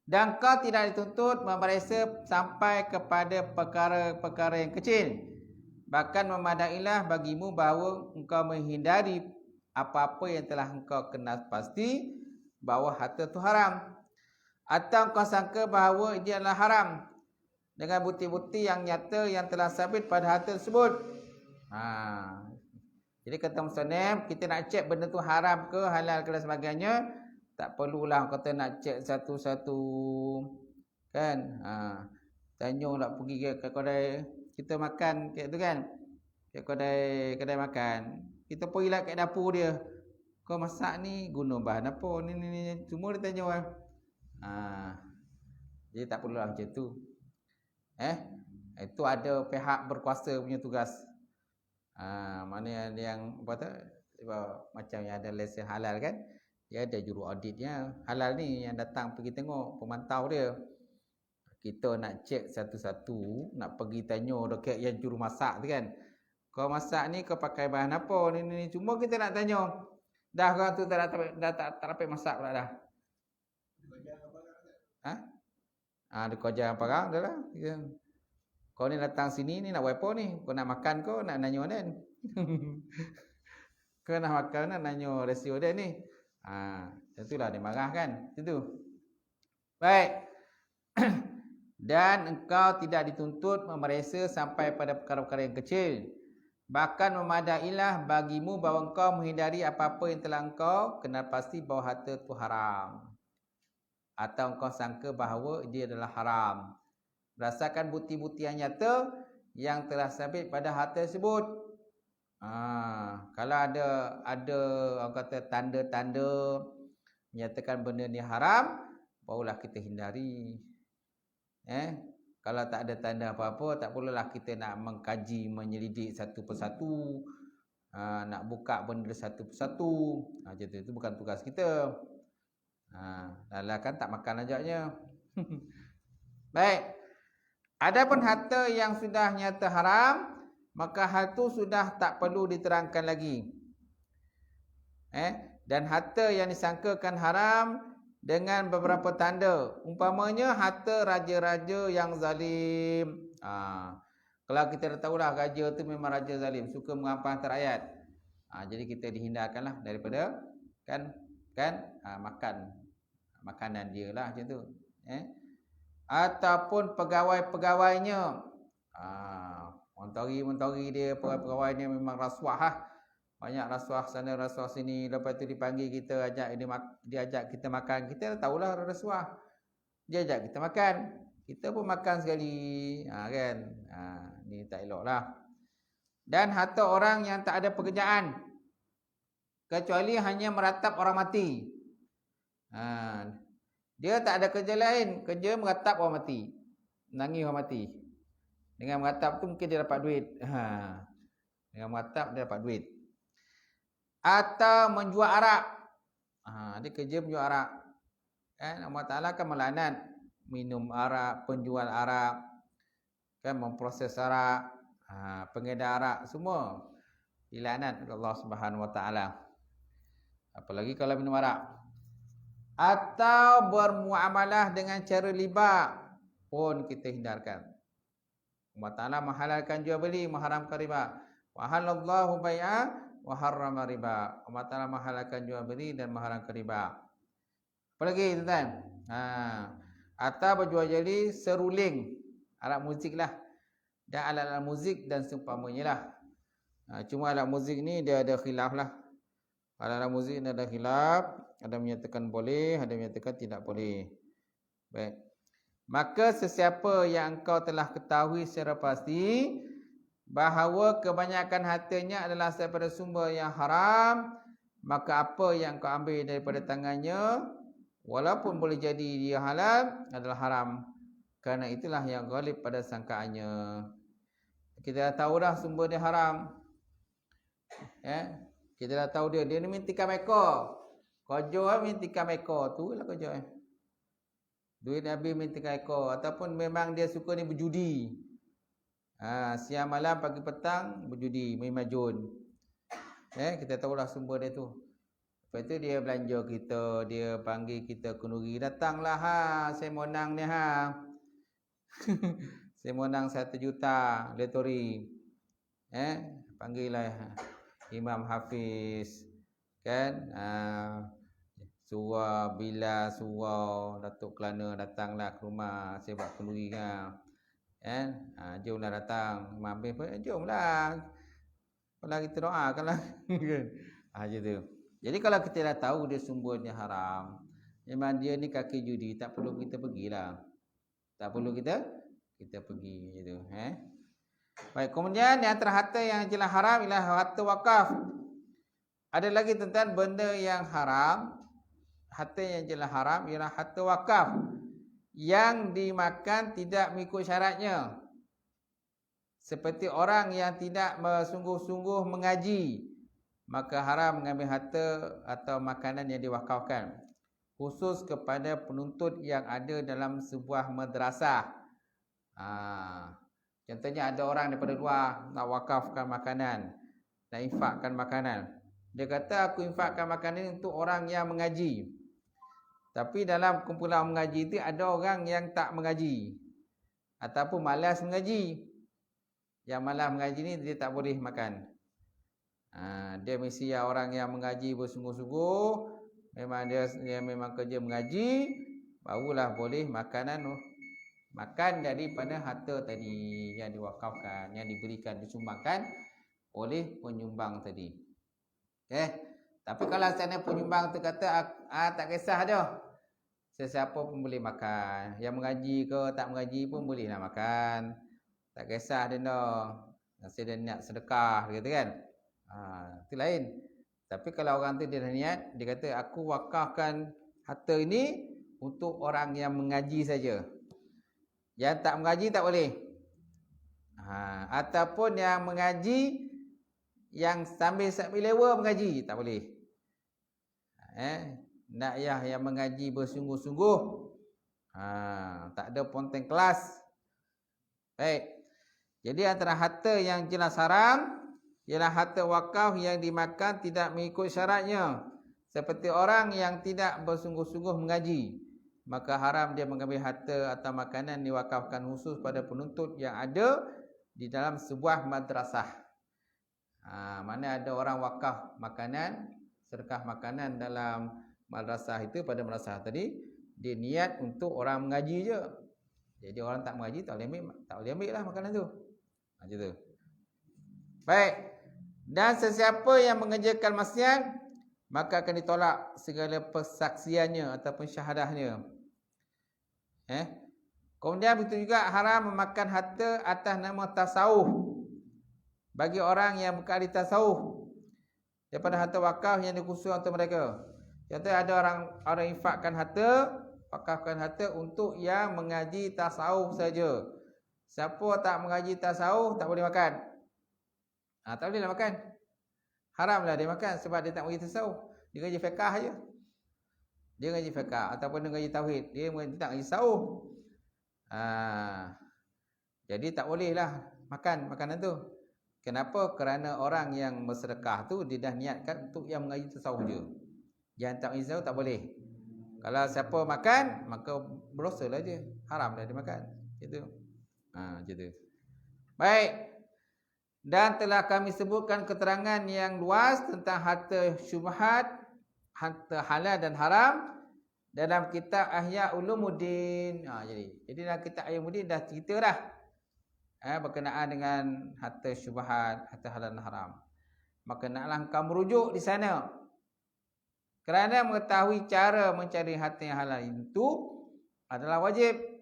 Dan kau tidak dituntut memeriksa sampai kepada perkara-perkara yang kecil. Bahkan memadailah bagimu bahawa engkau menghindari apa-apa yang telah engkau kenal pasti bahawa harta itu haram. Atau engkau sangka bahawa dia adalah haram dengan bukti-bukti yang nyata yang telah sabit pada harta tersebut. Jadi kata musannif, kita nak cek benda tu haram ke, halal ke dan sebagainya, tak perlulah kata nak cek satu-satu kan. Tanya nak pergi ke kedai kita makan kayak tu kan. Ke kedai makan. Kita pergilah kat dapur dia. Kau masak ni guna bahan apa? Ni semua dia tanya orang. Jadi tak perlulah macam tu. Itu ada pihak berkuasa punya tugas. Mana yang apa tu? Macam yang ada lesen halal kan? Dia ada juru auditnya. Halal ni yang datang pergi tengok, pemantau dia. kita nak cek satu-satu, nak pergi tanya dekat yang juru masak tu kan. Kau masak ni kau pakai bahan apa ni. Cuma kita nak tanya. Dah kau tu tak dapat masak pula dah. Dia kerja parang dah lah. Kau ni datang sini ni nak buat apa ni? Kau nak makan kau nak nanya kan? Kau nak makan nak nanya rasio dia ni. Itulah dia marah kan? Itu. Baik. Dan engkau tidak dituntut memeriksa sampai pada perkara-perkara yang kecil. Bahkan memadailah bagimu bahawa engkau menghindari apa-apa yang telah engkau kenal pasti bahawa harta itu haram. Atau engkau sangka bahawa dia adalah haram. Berdasarkan bukti-bukti yang nyata yang telah sabit pada harta tersebut. Kalau ada orang kata tanda-tanda menyatakan benda ni haram, barulah kita hindari. Kalau tak ada tanda apa-apa, tak perlulah kita nak mengkaji, menyelidik satu persatu, nak buka benda satu persatu. Macam tu, itu bukan tugas kita. Lala kan tak makan ajaknya. Baik. Adapun harta yang sudah nyata haram, maka hal itu sudah tak perlu diterangkan lagi. Dan harta yang disangkakan haram dengan beberapa tanda. Umpamanya harta raja-raja yang zalim. Kalau kita dah tahulah raja tu memang raja zalim, suka mengampas harta rakyat. Jadi kita dihindarkanlah daripada makan makanan dia lah macam tu. Ataupun pegawai-pegawainya. Mentori dia, pegawai-pegawainya memang rasuah lah. Banyak rasuah sana rasuah sini. Lepas tu dipanggil kita, dia ajak kita makan. Kita tahulah rasuah. Dia ajak kita makan, kita pun makan sekali. Kan? Ni tak elok lah. Dan harta orang yang tak ada pekerjaan, kecuali hanya meratap orang mati. Dia tak ada kerja lain, kerja meratap orang mati, menangis orang mati. Dengan meratap tu mungkin dia dapat duit. Dengan meratap dia dapat duit. Atau menjual arak. Dia kerja menjual arak. Allah Ta'ala kan melaknat minum arak, penjual arak, kan, memproses arak, pengedar arak, semua dilaknat oleh Allah Subhanahu Wa Ta'ala. Apalagi kalau minum arak. Atau bermuamalah dengan cara riba pun kita hindarkan. Allah Ta'ala menghalalkan jual beli, mengharamkan riba. Wa halallahu bai'a wa harrama riba. Allah Ta'ala menghalalkan jual beli dan mengharamkan riba. Apalagi tuan-tuan? Atau berjual beli seruling, alat muzik lah, dan alat-alat muzik dan seumpamanya lah. Cuma alat muzik ni dia ada khilaf lah. Alat-alat muzik ni ada khilaf. Ada menyatakan boleh, ada menyatakan tidak boleh. Baik. Maka sesiapa yang engkau telah ketahui secara pasti bahawa kebanyakan hartanya adalah daripada sumber yang haram, maka apa yang kau ambil daripada tangannya, walaupun boleh jadi dia halal, adalah haram. Kerana itulah yang ghalib pada sangkaannya. Kita dah tahu dah sumber dia haram. Kita dah tahu dia ni minta tikam ekor. Kau jual minta tikam ekor, tu lah kau jual. Duit Nabi minta tikam ekor. Ataupun memang dia suka ni berjudi. Siang malam pagi petang berjudi, main majun. Kita tahulah sumber dia tu. Lepas tu dia belanja kita, dia panggil kita kenduri, datanglah saya menang ni saya menang 1 juta lotori. Panggil lah Imam Hafiz, kan, surah bila surah Datuk Kelana datanglah ke rumah saya buat kenduri kan. Jomlah datang Imam Hafiz pun jomlah. Kalau kita doakanlah. Macam tu. Jadi kalau kita dah tahu dia sumbernya haram, memang dia ni kaki judi, tak perlu kita pergilah. Tak perlu kita pergi gitu. Baik, kemudian di antara harta yang jelas haram ialah harta wakaf. Ada lagi tentang benda yang haram. Harta yang jelas haram ialah harta wakaf yang dimakan tidak mengikut syaratnya. Seperti orang yang tidak bersungguh-sungguh mengaji, maka haram mengambil harta atau makanan yang diwakafkan. khusus kepada penuntut yang ada dalam sebuah madrasah. Contohnya ada orang daripada luar nak wakafkan makanan, nak infakkan makanan. Dia kata aku infakkan makanan ini untuk orang yang mengaji. Tapi dalam kumpulan mengaji itu ada orang yang tak mengaji ataupun malas mengaji. Yang malas mengaji ni dia tak boleh makan. Dia mesti orang yang mengaji bersungguh-sungguh, memang dia memang kerja mengaji, barulah boleh makan daripada harta tadi yang diwakafkan, yang diberikan, disumbangkan oleh penyumbang tadi. Okey. Tapi kalau sana penyumbang tu kata tak kisah dah, sesiapa pun boleh makan, yang mengaji ke tak mengaji pun bolehlah makan, tak kisah dia dah. Nasi dia niat sedekah gitu kan. Itu lain. Tapi kalau orang tu dia dah niat, dia kata aku wakafkan harta ini untuk orang yang mengaji saja. Yang tak mengaji tak boleh. Ataupun yang mengaji yang sambil lewa mengaji tak boleh. Nak yang mengaji bersungguh-sungguh. Tak ada ponteng kelas. Baik. Jadi antara harta yang jelas haram ialah harta wakaf yang dimakan tidak mengikut syaratnya. Seperti orang yang tidak bersungguh-sungguh mengaji, maka haram dia mengambil harta atau makanan diwakafkan khusus pada penuntut yang ada di dalam sebuah madrasah. Mana ada orang wakaf makanan, sedekah makanan dalam madrasah itu, pada madrasah tadi, dia niat untuk orang mengaji je. Jadi orang tak mengaji tak boleh ambil lah makanan tu. Macam tu. Baik. Dan sesiapa yang mengerjakan maksiat, maka akan ditolak segala persaksiannya ataupun syahadahnya. Kemudian begitu juga haram memakan harta atas nama tasawuf bagi orang yang bukan ahli tasawuf daripada harta wakaf yang dikhususkan untuk mereka. Contoh ada orang infakkan harta, wakafkan harta untuk yang mengaji tasawuf saja. Siapa tak mengaji tasawuf tak boleh makan. Tak boleh makan. Haramlah dia makan sebab dia tak mengaji tasawuf. Dia ngaji fiqh aja. Dia ngaji fiqh ataupun dia ngaji tauhid, dia tak ngaji tasawuf. Jadi tak bolehlah makan makanan tu. Kenapa? Kerana orang yang bersedekah tu dia dah niatkan untuk yang mengaji tasawuf je. Yang tak mengaji tasawuf tak boleh. Kalau siapa makan, maka berdosalah dia. Haramlah dia makan. Gitu. Macam tu. Baik. Dan telah kami sebutkan keterangan yang luas tentang harta syubhat, harta halal dan haram dalam kitab Ihya Ulumuddin. Jadi dalam kitab Ihya Ulumuddin dah cerita dah berkenaan dengan harta syubhat, harta halal dan haram. Maka naklah engkau merujuk di sana. Kerana mengetahui cara mencari harta yang halal itu adalah wajib.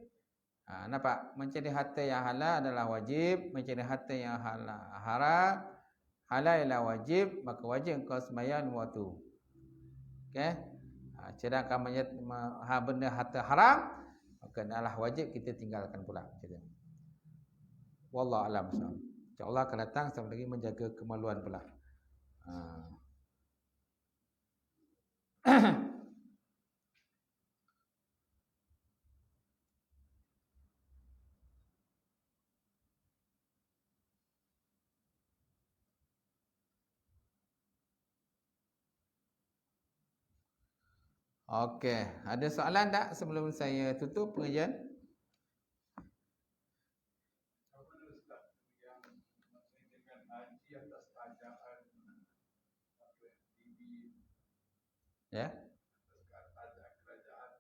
Nampak? Mencari harta yang halal adalah wajib. Mencari harta yang haram ialah wajib. Maka wajib engkau sembahyang 5 waktu. Okay? Sedangkan benda harta haram, maka adalah wajib kita tinggalkan pula. Wallahu a'lam. InsyaAllah akan datang sama lagi menjaga kemaluan pula. Okey, ada soalan tak sebelum saya tutup pengajian? Apa nama Ustaz yang mengajarkan haji atas kerajaan TV? Ya? Atas kerajaan.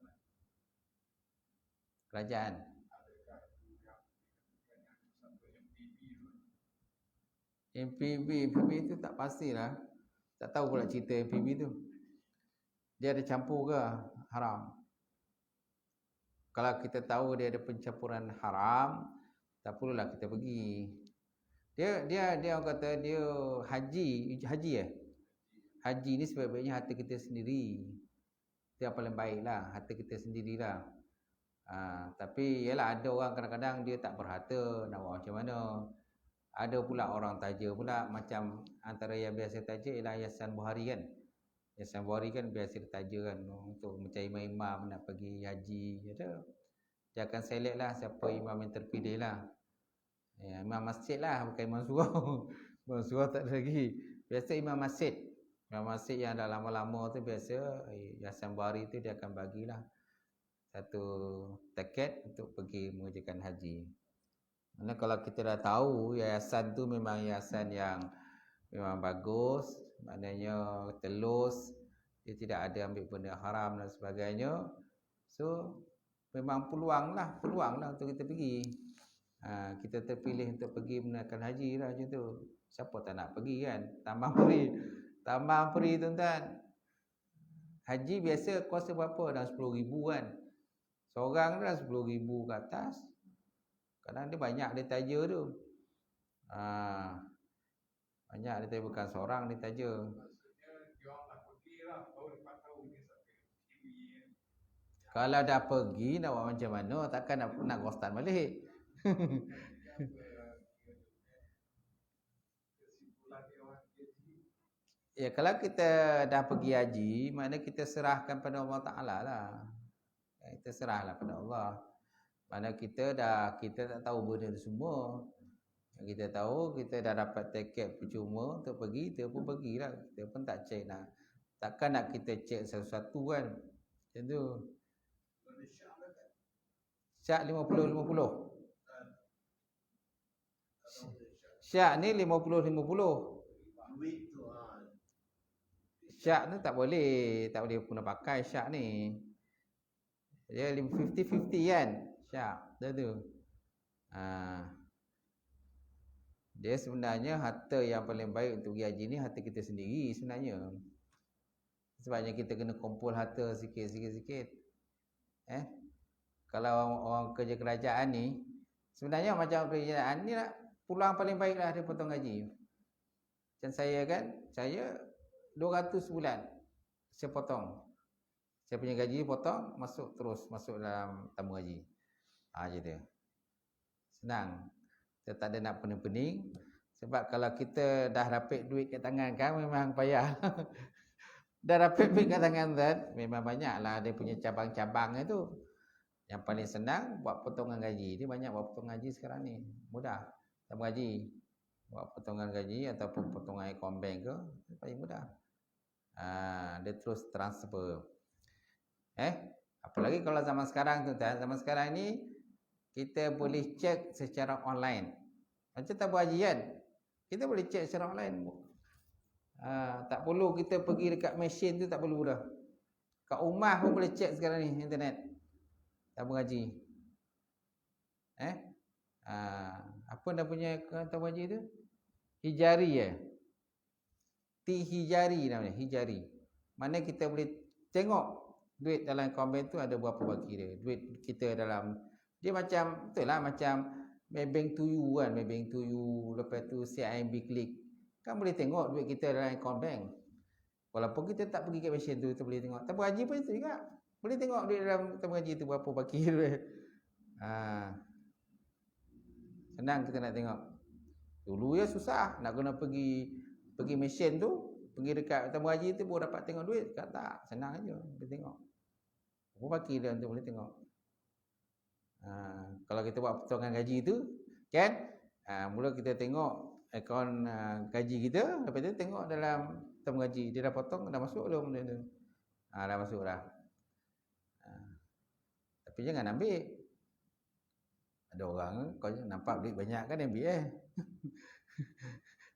Kerajaan. Adakah itu yang sampai MPB tu? MPB itu tak pastilah. Tak tahu pula cerita MPB tu. Dia ada campur ke haram? Kalau kita tahu dia ada pencampuran haram, tak perlulah kita pergi. Dia orang kata dia haji Haji ni sebaik-baiknya harta kita sendiri. Itu yang paling baiklah, harta kita sendirilah. Tapi yalah ada orang kadang-kadang dia tak berharta, nak buat macam mana. Ada pula orang taja pula, macam antara yang biasa taja ialah Yayasan Buhari kan. Yayasan Bukhari kan biasa ditaja kan untuk mencari imam nak pergi haji. Dia akan select lah siapa imam yang terpilih lah. Ya, imam masjid lah, bukan imam surau. Imam surau tak ada lagi. Biasa imam masjid. Imam masjid yang dah lama-lama tu biasa Yayasan Bukhari tu dia akan bagilah satu tiket untuk pergi mengerjakan haji. Mana kalau kita dah tahu yayasan tu memang yayasan yang memang bagus, maknanya telus, dia tidak ada ambil benda haram dan sebagainya. So memang peluang lah untuk kita pergi. Kita terpilih untuk pergi menunaikan haji lah macam tu. Siapa tak nak pergi kan? Tambang peri tuan-tuan. Haji biasa kuasa berapa? Dah 10,000 kan. Seorang dah 10,000 ke atas. Kadang dia banyak dia taja tu. Banyak dia taja, bukan seorang dia taja. Maksudnya dia orang nak pergi lah, baru dapat tahu ni sampai TV. Kalau dah pergi nak buat macam mana? Takkan nak ghostan balik. Kesimpulan dia orang jadi. Ya, kalau kita dah pergi haji, maknanya kita serahkan pada Allah Ta'ala lah. Kita serahlah pada Allah. Mana kita tak tahu benda tu semua. Yang kita tahu kita dah dapat tiket percuma untuk pergi, kita pun pergilah. Kita pun tak cek nak. Takkan nak kita cek sesuatu kan. Macam tu. Mana syak lah kan? Syak 50-50. Syak. Syak ni 50-50. Duit tu Syak ni tak boleh guna pakai syak ni. Dia 50-50 kan. Syak tu. Dia sebenarnya harta yang paling baik untuk pergi haji ni harta kita sendiri sebenarnya. Sebabnya kita kena kumpul harta sikit. Kalau orang kerja kerajaan ni, sebenarnya macam kerajaan ni lah, peluang paling baik lah dia potong gaji. Macam saya kan, saya 200 sebulan saya potong. Saya punya gaji potong, masuk dalam tabung gaji. Macam tu. Senang. Kita tak ada nak pening-pening. Sebab kalau kita dah dapat duit kat tangan kan, memang payah. Dah dapat duit kat tangan kan, memang banyaklah dia punya cabang-cabang itu. Yang paling senang buat potongan gaji. Dia banyak buat potongan gaji sekarang ni. Mudah. Tabung gaji. Buat potongan gaji ataupun potongan account bank ke, paling mudah. Dia terus transfer. Apalagi kalau zaman sekarang tu, zaman sekarang ni kita boleh cek secara online. Macam tabung haji kan, kita boleh cek secara online. Tak perlu kita pergi dekat mesin tu, tak perlu dah. Kat rumah pun boleh cek sekarang ni internet tabung haji. Apa dah punya tabung haji tu? Hijari T-Hijari namanya, Hijari. Mana kita boleh tengok duit dalam account bank tu ada berapa baki dia. Duit kita dalam, dia macam, betul lah macam Maybank to you kan, Maybank to you, lepas tu CIMB Click. Kan boleh tengok duit kita dalam account bank. Walaupun kita tak pergi ke mesin tu, kita boleh tengok. Tabung haji pun itu juga. Boleh tengok duit dalam tabung haji tu berapa baki dia. Senang kita nak tengok. Dulu ya susah nak kena pergi mesin tu, pergi dekat tabung haji tu baru dapat tengok duit. Sekarang tak, senang aja boleh tengok. Berapa baki dia tu boleh tengok. Kalau kita buat potongan gaji tu kan, mula kita tengok akaun gaji kita, lepas tu tengok dalam tabung gaji dia dah potong, dah masuk belum benda tu. Dah masuk dah. Tapi jangan ambil. Ada orang kau nampak duit banyak kan ambil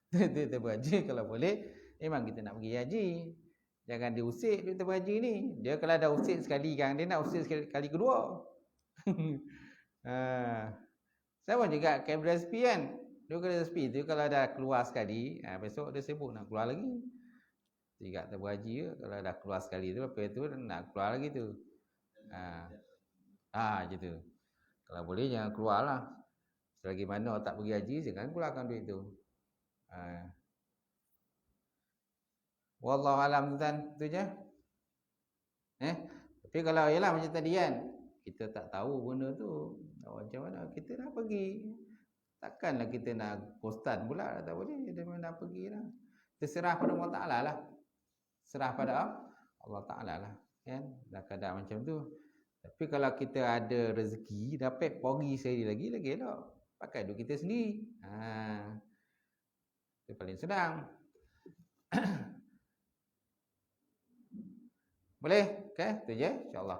Duit tabung haji kalau boleh memang kita nak pergi haji. Jangan diusik duit tabung haji ni. Dia kalau dah usik sekali kan, dia nak usik kali kedua. Sama juga kamera SP kan. Dia kamera SP tu kalau dah keluar sekali, besok dia sibuk nak keluar lagi. Juga tabung haji ke, kalau dah keluar sekali tu, lepas tu nak keluar lagi tu. Macam tu. Kalau boleh jangan keluar lah. Selagi mana tak pergi haji, jangan keluarkan duit tu. Wallahualam tu je. Tapi kalau ialah macam tadi kan, kita tak tahu benda tu, macam mana kita dah pergi, takkanlah kita nak postan pula, tak boleh. Dia nak pergi lah, terserah pada Allah Ta'ala lah. serah pada Allah Ta'ala lah, kan? Dah keadaan macam tu. Tapi kalau kita ada rezeki, dapat pergi sekali lagi elok. Pakai duit kita sendiri. Itu paling senang. Boleh? Okay? Itu je, insyaAllah.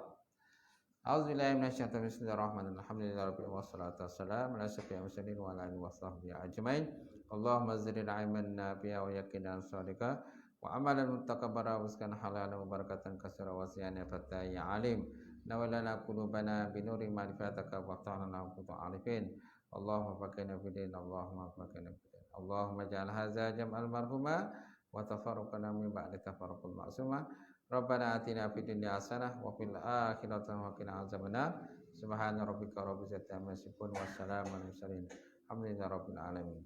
A'udzubillahi minasyaitonir rajim. Bismillahirrahmanirrahim. Alhamdulillahirabbil alamin wassalatu wassalamu ala asyrafil mursalin wa ala alihi washabbihi ajmain. Allahumma zidna ilman nafi'a wa yaqinan shadiqa wa amalan mutaqabbara wa rizqan halalan wa barakatan katsira wa ziyana fatai alim. Nawalana qulubana bi nuri ma'rifataka wa ta'ala qutu arifin. Allahumma faqina bidin, Allahumma faqina bidin. Allahumma ja'al hadza jam'al marhuma wa tafarruqana min ba'di tafarruqul ma'suma. Rabbana atina fid dunya hasanah wa fil akhirati hasanah wa qina azabannar. Subhana rabbika rabbil izzati amma yasifun wa salamun alal mursalin. Alhamdulillahi rabbil alamin.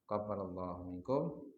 Qabbalallahu minkum.